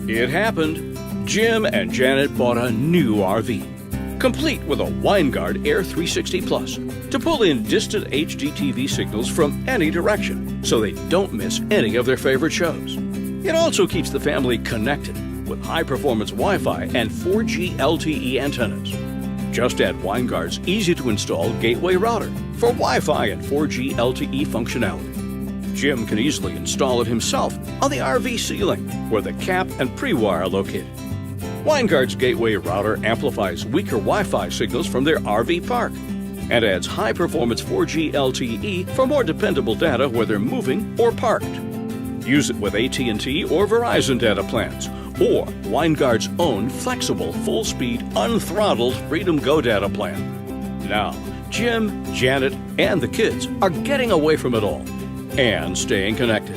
It happened. Jim and Janet bought a new RV, complete with a Winegard Air360 Plus to pull in distant HDTV signals from any direction so they don't miss any of their favorite shows. It also keeps the family connected with high-performance Wi-Fi and 4G LTE antennas. Just add Winegard's easy-to-install gateway router for Wi-Fi and 4G LTE functionality. Jim can easily install it himself on the RV ceiling, where the cap and pre-wire are located. Winegard's gateway router amplifies weaker Wi-Fi signals from their RV park and adds high-performance 4G LTE for more dependable data where they're moving or parked. Use it with AT&T or Verizon data plans, or Winegard's own flexible, full-speed, unthrottled Freedom Go data plan. Now, Jim, Janet, and the kids are getting away from it all and staying connected.